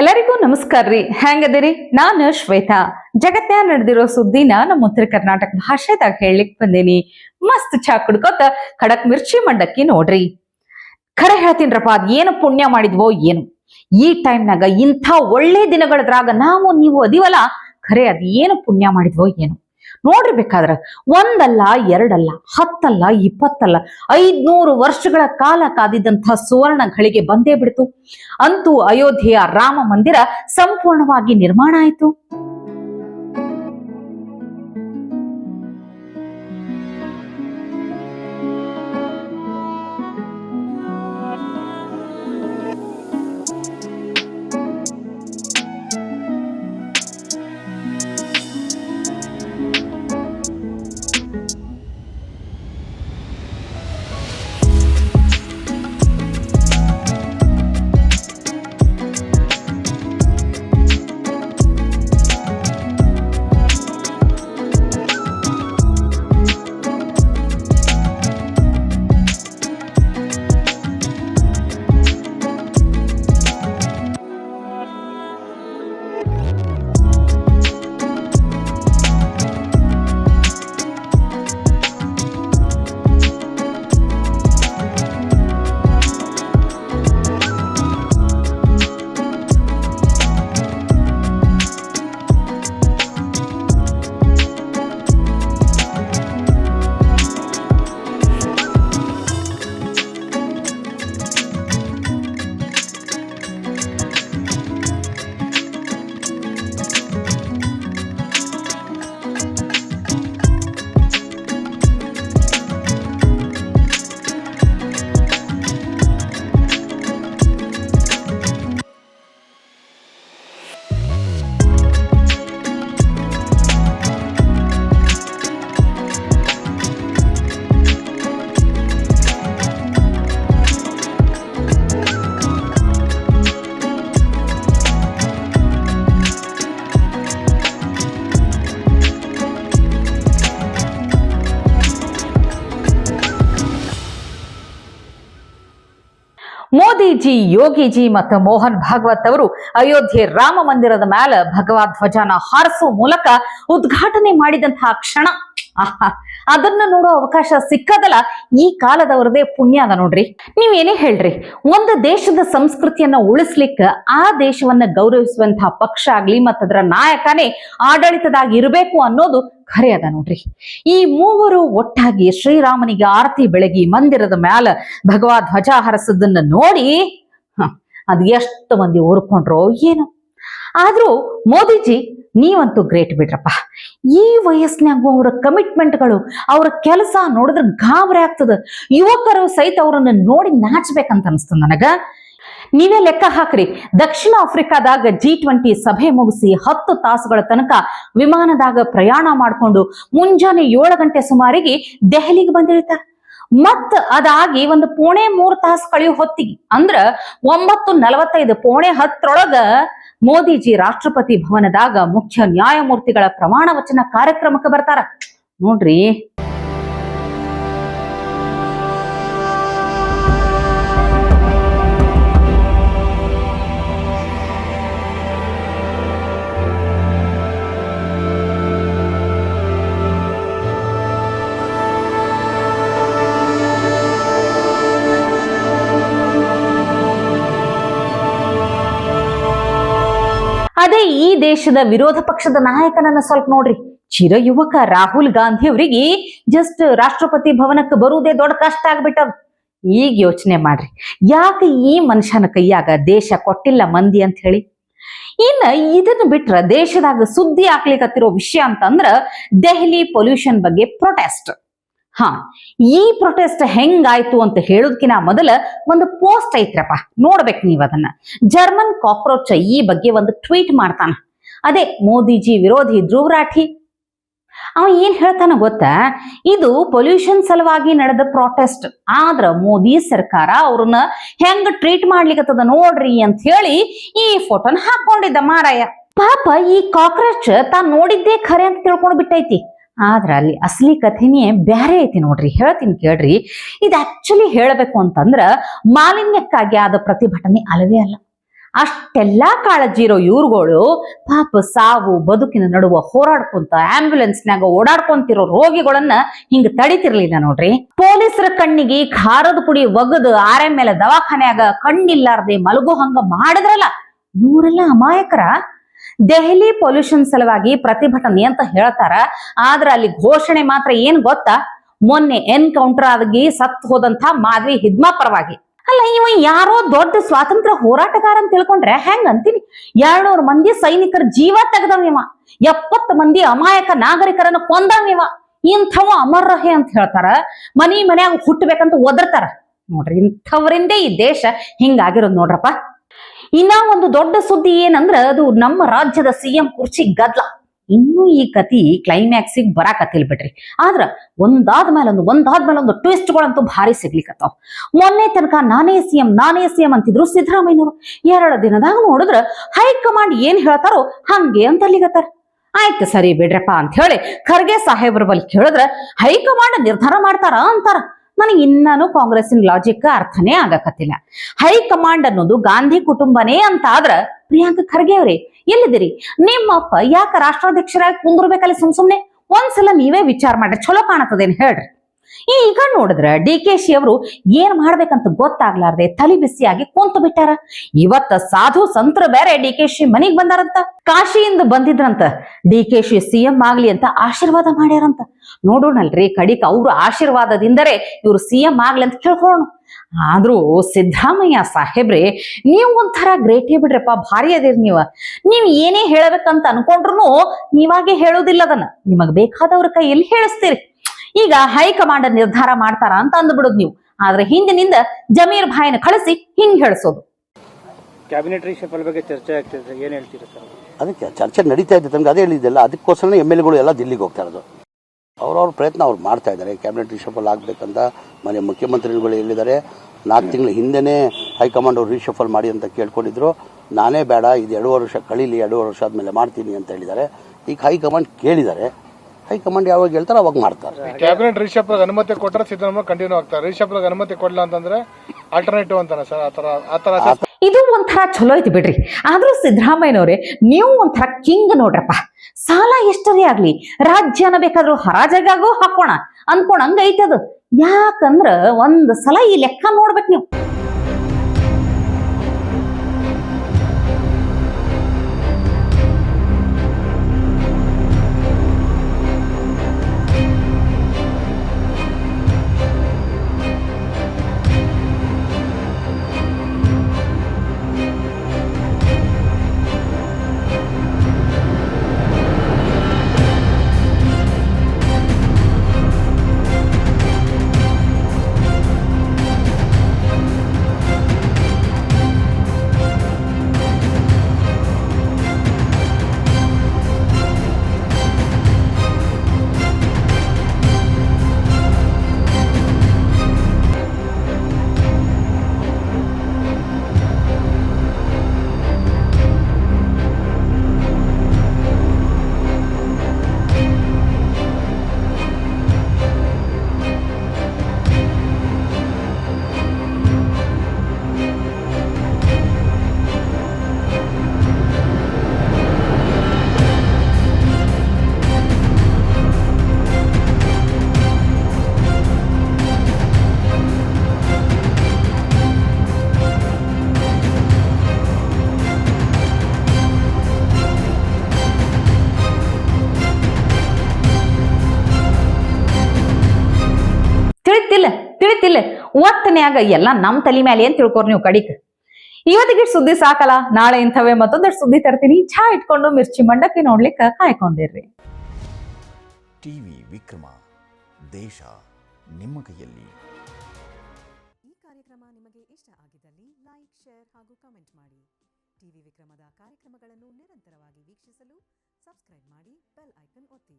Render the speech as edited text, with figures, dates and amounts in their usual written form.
ಎಲ್ಲರಿಗೂ ನಮಸ್ಕಾರ ರೀ. ಹೆಂಗದಿರಿ? ನಾನು ಶ್ವೇತಾ. ಜಗತ್ನ್ಯಾಗ ನಡೆದಿರೋ ಸುದ್ದಿನ ನಮ್ಮ ಉತ್ತರ ಕರ್ನಾಟಕ ಭಾಷೆದಾಗ ಹೇಳಲಿಕ್ ಬಂದೇನಿ. ಮಸ್ತ್ ಚಾ ಕುಡ್ಕೋತ ಖಡಕ್ ಮಿರ್ಚಿ ಮಂಡಕ್ಕಿ ನೋಡ್ರಿ. ಖರೆ ಹೇಳ್ತೀನ್ರಪ್ಪ, ಅದ್ ಏನು ಪುಣ್ಯ ಮಾಡಿದ್ವೋ ಏನು. ಈ ಟೈಮ್ನಾಗ ಇಂಥ ಒಳ್ಳೆ ದಿನಗಳದ್ರಾಗ ನಾವು ನೀವು ಅದೀವಲ್ಲ, ಖರೆ ಅದ್ ಏನು ಪುಣ್ಯ ಮಾಡಿದ್ವೋ ಏನು. ನೋಡ್ರಿ, ಬೇಕಾದ್ರ ಒಂದಲ್ಲ ಎರಡಲ್ಲ 10 ಅಲ್ಲ 20 ಅಲ್ಲ 500 ವರ್ಷಗಳ ಕಾಲ ಕಾದಿದ್ದಂಥ ಸುವರ್ಣ ಘಳಿಗೆ ಬಂದೇ ಬಿಡ್ತು. ಅಂತೂ ಅಯೋಧ್ಯೆಯ ರಾಮ ಮಂದಿರ ಸಂಪೂರ್ಣವಾಗಿ ನಿರ್ಮಾಣ ಆಯಿತು. ಮೋದಿಜಿ, ಯೋಗಿಜಿ ಮತ್ತು ಮೋಹನ್ ಭಾಗವತ್ ಅವರು ಅಯೋಧ್ಯೆ ರಾಮ ಮಂದಿರದ ಮೇಲೆ ಭಗವಾ ಧ್ವಜನ ಹಾರಿಸುವ ಮೂಲಕ ಉದ್ಘಾಟನೆ ಮಾಡಿದಂತಹ ಕ್ಷಣ, ಅದನ್ನ ನೋಡೋ ಅವಕಾಶ ಸಿಕ್ಕದಲ್ಲ, ಈ ಕಾಲದವರದೇ ಪುಣ್ಯ ಅದ ನೋಡ್ರಿ. ನೀವೇನೇ ಹೇಳ್ರಿ, ಒಂದು ದೇಶದ ಸಂಸ್ಕೃತಿಯನ್ನ ಉಳಿಸ್ಲಿಕ್ಕೆ ಆ ದೇಶವನ್ನ ಗೌರವಿಸುವಂತಹ ಪಕ್ಷ ಆಗ್ಲಿ ಮತ್ತದರ ನಾಯಕನೇ ಆಡಳಿತದಾಗ ಇರಬೇಕು ಅನ್ನೋದು ಖರೆ ಅದ ನೋಡ್ರಿ. ಈ ಮೂವರು ಒಟ್ಟಾಗಿ ಶ್ರೀರಾಮನಿಗೆ ಆರತಿ ಬೆಳಗಿ ಮಂದಿರದ ಮ್ಯಾಲ ಭಗವಾ ಧ್ವಜ ಹರಸದನ್ನ ನೋಡಿ ಅದ್ ಎಷ್ಟು ಮಂದಿ ಓರ್ಕೊಂಡ್ರೋ ಏನು. ಆದ್ರೂ ಮೋದಿಜಿ ನೀವಂತೂ ಗ್ರೇಟ್ ಬಿಡ್ರಪ್ಪ. ಈ ವಯಸ್ಸಿನಾಗೂ ಅವರ ಕಮಿಟ್ಮೆಂಟ್ಗಳು, ಅವರ ಕೆಲಸ ನೋಡಿದ್ರೆ ಗಾಬರಿ ಆಗ್ತದ. ಯುವಕರು ಸಹಿತ ಅವರನ್ನ ನೋಡಿ ನಾಚ್ಬೇಕಂತ ಅನಿಸ್ತದ ನನಗ. ನೀವೇ ಲೆಕ್ಕ ಹಾಕ್ರಿ, ದಕ್ಷಿಣ ಆಫ್ರಿಕಾದಾಗ G20 ಸಭೆ ಮುಗಿಸಿ 10 ತಾಸುಗಳ ತನಕ ವಿಮಾನದಾಗ ಪ್ರಯಾಣ ಮಾಡ್ಕೊಂಡು ಮುಂಜಾನೆ 7 ಗಂಟೆ ಸುಮಾರಿಗೆ ದೆಹಲಿಗೆ ಬಂದಿರ್ತಾರ. ಮತ್ ಅದಾಗಿ ಒಂದು 3 ತಾಸು ಕಳೆಯೋ ಹೊತ್ತಿಗೆ ಅಂದ್ರ 9:45 9:10 ಮೋದಿಜಿ ರಾಷ್ಟ್ರಪತಿ ಭವನದಾಗ ಮುಖ್ಯ ನ್ಯಾಯಮೂರ್ತಿಗಳ ಪ್ರಮಾಣ ವಚನ ಕಾರ್ಯಕ್ರಮಕ್ಕೆ ಬರ್ತಾರ ನೋಡ್ರಿ. ಅದೇ ಈ ದೇಶದ ವಿರೋಧ ಪಕ್ಷದ ನಾಯಕನನ್ನ ಸ್ವಲ್ಪ ನೋಡ್ರಿ. ಚಿರ ಯುವಕ ರಾಹುಲ್ ಗಾಂಧಿ ಅವರಿಗೆ ಜಸ್ಟ್ ರಾಷ್ಟ್ರಪತಿ ಭವನಕ್ಕೆ ಬರುವುದೇ ದೊಡ್ಡ ಕಷ್ಟ ಆಗ್ಬಿಟ್ಟದ. ಈಗ ಯೋಚನೆ ಮಾಡ್ರಿ, ಯಾಕೆ ಈ ಮನುಷ್ಯನ ಕೈಯಾಗ ದೇಶ ಕೊಟ್ಟಿಲ್ಲ ಮಂದಿ ಅಂತ ಹೇಳಿ. ಇನ್ನ ಇದನ್ನ ಬಿಟ್ರ ದೇಶದಾಗ ಸುದ್ದಿ ಆಗ್ಲಿಕತ್ತಿರೋ ವಿಷಯ ಅಂತಂದ್ರ ದೆಹಲಿ ಪೊಲ್ಯೂಷನ್ ಬಗ್ಗೆ ಪ್ರೊಟೆಸ್ಟ್. ಈ ಪ್ರೊಟೆಸ್ಟ್ ಹೆಂಗಾಯ್ತು ಅಂತ ಹೇಳೋದಕ್ಕಿಂತ ಮೊದಲ ಒಂದು ಪೋಸ್ಟ್ ಐತ್ರಪ್ಪ, ನೋಡ್ಬೇಕು ನೀವ್ ಅದನ್ನ. ಜರ್ಮನ್ ಕಾಕ್ರೋಚ್ ಈ ಬಗ್ಗೆ ಒಂದು ಟ್ವೀಟ್ ಮಾಡ್ತಾನ. ಅದೇ ಮೋದಿಜಿ ವಿರೋಧಿ ಧ್ರುವ್ ರಾಠಿ. ಅವ ಏನ್ ಹೇಳ್ತಾನ ಗೊತ್ತಾ, ಇದು ಪೊಲ್ಯೂಷನ್ ಸಲುವಾಗಿ ನಡೆದ ಪ್ರೊಟೆಸ್ಟ್, ಆದ್ರ ಮೋದಿ ಸರ್ಕಾರ ಅವ್ರನ್ನ ಹೆಂಗ್ ಟ್ರೀಟ್ ಮಾಡ್ಲಿಕ್ಕತ್ತದ ನೋಡ್ರಿ ಅಂತ ಹೇಳಿ ಈ ಫೋಟೋನ ಹಾಕೊಂಡಿದ್ದ ಮಾರಾಯ. ಪಾಪ ಈ ಕಾಕ್ರೋಚ್ ತಾನ್ ನೋಡಿದ್ದೇ ಖರೆ ಅಂತ ತಿಳ್ಕೊಂಡ್ ಬಿಟ್ಟೈತಿ. ಆದ್ರ ಅಲ್ಲಿ ಅಸಲಿ ಕಥೆನೇ ಬ್ಯಾರೆ ಐತಿ ನೋಡ್ರಿ. ಹೇಳ್ತೀನಿ ಕೇಳ್ರಿ. ಇದು ಆಕ್ಚುಲಿ ಹೇಳಬೇಕು ಅಂತಂದ್ರ ಮಾಲಿನ್ಯಕ್ಕಾಗಿ ಆದ ಪ್ರತಿಭಟನೆ ಅಲ್ಲವೇ ಅಲ್ಲ. ಅಷ್ಟೆಲ್ಲಾ ಕಾಳಜಿ ಇರೋ ಇವ್ರುಗಳು ಪಾಪ ಸಾವು ಬದುಕಿನ ನಡುವ ಹೋರಾಡ್ಕೊಂತ ಆಂಬ್ಯುಲೆನ್ಸ್ನಾಗ ಓಡಾಡ್ಕೊಂತಿರೋ ರೋಗಿಗಳನ್ನ ಹಿಂಗ ತಡಿತಿರ್ಲಿಲ್ಲ ನೋಡ್ರಿ. ಪೊಲೀಸರ ಕಣ್ಣಿಗೆ ಖಾರದ ಪುಡಿ ಒಗದು ಆರೆ ಮೇಲೆ ದವಾಖಾನ್ಯಾಗ ಕಣ್ಣಿಲ್ಲಾರ್ದೆ ಮಲಗೋ ಹಂಗ ಮಾಡಿದ್ರಲ್ಲ, ಇವರೆಲ್ಲ ಅಮಾಯಕರ. ದೆಹಲಿ ಪೊಲ್ಯೂಷನ್ ಸಲುವಾಗಿ ಪ್ರತಿಭಟನೆ ಅಂತ ಹೇಳ್ತಾರ, ಆದ್ರ ಅಲ್ಲಿ ಘೋಷಣೆ ಮಾತ್ರ ಏನ್ ಗೊತ್ತಾ? ಮೊನ್ನೆ ಎನ್ಕೌಂಟರ್ ಆಗಿ ಸತ್ ಹೋದಂತ ಮಾಧವಿ ಹಿದ್ಮಾ ಪರವಾಗಿ. ಅಲ್ಲ, ಇವ ಯಾರೋ ದೊಡ್ಡ ಸ್ವಾತಂತ್ರ್ಯ ಹೋರಾಟಗಾರ ಅಂತ ತಿಳ್ಕೊಂಡ್ರೆ ಹೆಂಗ ಅಂತೀನಿ. 200 ಮಂದಿ ಸೈನಿಕರ ಜೀವ ತೆಗೆದವಿವ, 70 ಮಂದಿ ಅಮಾಯಕ ನಾಗರಿಕರನ್ನ ಕೊಂದವಿವ. ಇಂಥವ ಅಮರ್ರಹೆ ಅಂತ ಹೇಳ್ತಾರ, ಮನ್ಯಾಗ ಹುಟ್ಟಬೇಕಂತ ಒದರ್ತಾರ. ನೋಡ್ರಿ, ಇಂಥವರಿಂದೇ ಈ ದೇಶ ಹಿಂಗಾಗಿರೋದು ನೋಡ್ರಪ್ಪ. ಇನ್ನ ಒಂದು ದೊಡ್ಡ ಸುದ್ದಿ ಏನಂದ್ರ, ಅದು ನಮ್ಮ ರಾಜ್ಯದ ಸಿಎಂ ಕುರ್ಚಿ ಗದ್ಲ. ಇನ್ನೂ ಈ ಕತಿ ಕ್ಲೈಮ್ಯಾಕ್ಸಿಗೆ ಬರಾಕತ್ತಿಲ್ ಬಿಡ್ರಿ. ಆದ್ರ ಒಂದಾದ್ಮೇಲೊಂದು ಟ್ವಿಸ್ಟ್ಗಳಂತೂ ಭಾರಿ ಸಿಗ್ಲಿಕ್ಕತ್ತಾವ. ಮೊನ್ನೆ ತನಕ ನಾನೇ ಸಿಎಂ ಅಂತಿದ್ರು ಸಿದ್ದರಾಮಯ್ಯನವರು. 2 ದಿನದಾಗ ನೋಡಿದ್ರ ಹೈಕಮಾಂಡ್ ಏನ್ ಹೇಳ್ತಾರೋ ಹಂಗೆ ಅಂತ ಅಲ್ಲಿಗತ್ತಾರ. ಆಯ್ತು ಸರಿ ಬಿಡ್ರಪ್ಪ ಅಂತ ಹೇಳಿ ಖರ್ಗೆ ಸಾಹೇಬ್ರ ಬಳಿ ಕೇಳಿದ್ರ ಹೈಕಮಾಂಡ್ ನಿರ್ಧಾರ ಮಾಡ್ತಾರ ಅಂತಾರ. ನನಗೆ ಇನ್ನೂ ಕಾಂಗ್ರೆಸ್ಸಿನ ಲಾಜಿಕ್ ಅರ್ಥನೇ ಆಗಕತ್ತಿಲ್ಲ. ಹೈಕಮಾಂಡ್ ಅನ್ನೋದು ಗಾಂಧಿ ಕುಟುಂಬನೇ ಅಂತ ಆದ್ರ ಪ್ರಿಯಾಂಕ ಖರ್ಗೆ ಅವ್ರಿ ಎಲ್ಲಿದ್ದೀರಿ? ನಿಮ್ಮಪ್ಪ ಯಾಕ ರಾಷ್ಟ್ರಾಧ್ಯಕ್ಷರಾಗಿ ಕುಂದಿರ್ಬೇಕಲ್ಲಿ ಸುಮ್ನೆ? ಒಂದ್ಸಲ ನೀವೇ ವಿಚಾರ ಮಾಡ್ರಿ, ಚಲೋ ಕಾಣತದೇನ್ ಹೇಳ್ರಿ. ಈಗ ನೋಡಿದ್ರ DKಶಿ ಅವರು ಏನ್ ಮಾಡ್ಬೇಕಂತ ಗೊತ್ತಾಗ್ಲಾರ್ದೆ ತಲೆ ಬಿಸಿಯಾಗಿ ಕುಂತು ಬಿಟ್ಟಾರ. ಇವತ್ತ ಸಾಧು ಸಂತರ ಬೇರೆ DKಶಿ ಮನಿಗ್ ಬಂದಾರಂತ. ಕಾಶಿಯಿಂದ ಬಂದಿದ್ರಂತ. DKಶಿ ಸಿಎಂ ಆಗ್ಲಿ ಅಂತ ಆಶೀರ್ವಾದ ಮಾಡ್ಯಾರಂತ. ನೋಡೋಣಲ್ರಿ, ಕಡಿಕ ಅವ್ರ ಆಶೀರ್ವಾದದಿಂದರೇ ಇವ್ರು ಸಿಎಂ ಆಗ್ಲಿ ಅಂತ ಕೇಳ್ಕೊಳ್ಳೋಣ. ಆದ್ರೂ ಸಿದ್ದರಾಮಯ್ಯ ಸಾಹೇಬ್ರೆ, ನೀವು ಒಂಥರ ಗ್ರೇಟೇ ಬಿಡ್ರಪ್ಪ, ಭಾರಿ ಅದಿರಿ ನೀವ್ ಏನೇ ಹೇಳಬೇಕಂತ ಅನ್ಕೊಂಡ್ರು ನೀವಾಗೆ ಹೇಳೋದಿಲ್ಲ. ಅದನ್ನ ನಿಮಗ್ ಬೇಕಾದವ್ರ ಕೈಯಲ್ಲಿ ಹೇಳಿಸ್ತೀರಿ. ಈಗ ಹೈಕಮಾಂಡ್ ನಿರ್ಧಾರ ಮಾಡ್ತಾರ ಅಂತ ಅಂದ್ಬಿಡುದು ನೀವು, ಆದ್ರೆ ಹಿಂದಿನಿಂದ ಜಮೀರ್ ಭಾಯ್ನ ಕಳಿಸಿ ಹಿಂಗ್ ಹೇಳಿಸೋದು. ಕ್ಯಾಬಿನೆಟ್ ರಿಷಫಲ್ ಬಗ್ಗೆ ಚರ್ಚೆ ಆಗ್ತಿದೆ, ಏನ್ ಹೇಳ್ತೀರಾ ಸರ್? ಅದಕ್ಕೆ ಚರ್ಚೆ ನಡೀತಾ ಇದೆ, ತಮ್ಗೆ ಅದೇ ಹೇಳಿದ್ದೆಲ್ಲ. ಅದಕ್ಕೋಸ್ಕರ MLAಗಳು ಎಲ್ಲ ದಿಲ್ಲಿಗೆ ಹೋಗ್ತಾ ಇರೋದು. ಅವ್ರವ್ರ ಪ್ರಯತ್ನ ಅವ್ರು ಮಾಡ್ತಾ ಇದ್ದಾರೆ. ಕ್ಯಾಬಿನೆಟ್ ರಿಷಫಲ್ ಆಗ್ಬೇಕಂತ ಮನೆ ಮುಖ್ಯಮಂತ್ರಿಗಳು ಹೇಳಿದ್ದಾರೆ. 4 ತಿಂಗಳ ಹಿಂದೆನೇ ಹೈಕಮಾಂಡ್ ಅವ್ರು ರಿಷಫಲ್ ಮಾಡಿ ಅಂತ ಕೇಳ್ಕೊಂಡಿದ್ರು. ನಾನೇ ಬೇಡ, ಇದು 2 ವರ್ಷ ಕಳೀಲಿ, 2 ವರ್ಷ ಆದ್ಮೇಲೆ ಮಾಡ್ತೀನಿ ಅಂತ ಹೇಳಿದ್ದಾರೆ. ಈಗ ಹೈಕಮಾಂಡ್ ಕೇಳಿದ್ದಾರೆ, ಹೈಕಮಾಂಡ್ ಯಾವಾಗ ಹೇಳ್ತಾರೆ ಅವಾಗ ಮಾಡ್ತಾರೆ. ಕ್ಯಾಬಿನೆಟ್ ರಿಷಫಲ್ ಅನುಮತಿ ಕೊಟ್ಟರೆ ಸಿದ್ದರಾಮಯ್ಯ ಕಂಟಿನ್ಯೂ ಆಗ್ತಾರೆ. ರಿಷಫಲ್ ಅನುಮತಿ ಕೊಡಲ್ಲ ಅಂತಂದ್ರೆ ಆಲ್ಟರ್ನೇಟಿವ್ ಅಂತಾನೆ ಸರ್. ಆತರ ಇದು ಒಂಥರ ಚಲೋ ಐತಿ ಬಿಡ್ರಿ. ಆದ್ರೂ ಸಿದ್ದರಾಮಯ್ಯನವ್ರೆ, ನೀವು ಒಂಥರ ಕಿಂಗ್ ನೋಡ್ರಪ್ಪ. ಸಾಲ ಎಷ್ಟರೇ ಆಗ್ಲಿ ರಾಜ್ಯನ ಬೇಕಾದ್ರೂ ಹರಾಜಾಗೂ ಹಾಕೋಣ ಅನ್ಕೊಂಡಂಗ ಐತದು. ಯಾಕಂದ್ರ ಒಂದ್ ಸಲ ಈ ಲೆಕ್ಕ ನೋಡ್ಬೇಕು ನೀವು. ತಿಳಿತಿಲ್ಲ ಒತ್ತನ್ಯಾಗ ಎಲ್ಲ ನಮ್ ತಲೆ ಮೇಲೆ ಏನ್ ತಿಳ್ಕೊರ್ ನೀವು ಕಡಿಕ್. ಇವತ್ತಿಗೆ ಸುದ್ದಿ ಸಾಕಲ್ಲ, ನಾಳೆ ಇಂಥವೇ ಮತ್ತೊಂದಷ್ಟು ಸುದ್ದಿ ತರ್ತೀನಿ. ಚಹಾ ಇಟ್ಕೊಂಡು ಮಿರ್ಚಿ ಮಂಡಕ್ಕಿ ನೋಡ್ಲಿಕ್ಕೆ ಕಾಯ್ಕೊಂಡಿರ್ರಿ. ಟಿವಿ ವಿಕ್ರಮ, ದೇಶ ನಿಮ್ಮ ಕೈಯಲ್ಲಿ. ಈ ಕಾರ್ಯಕ್ರಮ ನಿಮಗೆ ಇಷ್ಟ ಆಗಿದ್ದಲ್ಲಿ ಲೈಕ್, ಶೇರ್ ಹಾಗೂ ಕಮೆಂಟ್ ಮಾಡಿ. ಟಿವಿ ವಿಕ್ರಮದ ಕಾರ್ಯಕ್ರಮಗಳನ್ನು ನಿರಂತರವಾಗಿ ವೀಕ್ಷಿಸಲು ಸಬ್ಸ್ಕ್ರೈಬ್ ಮಾಡಿ, ಬೆಲ್ ಐಕನ್ ಒತ್ತಿ.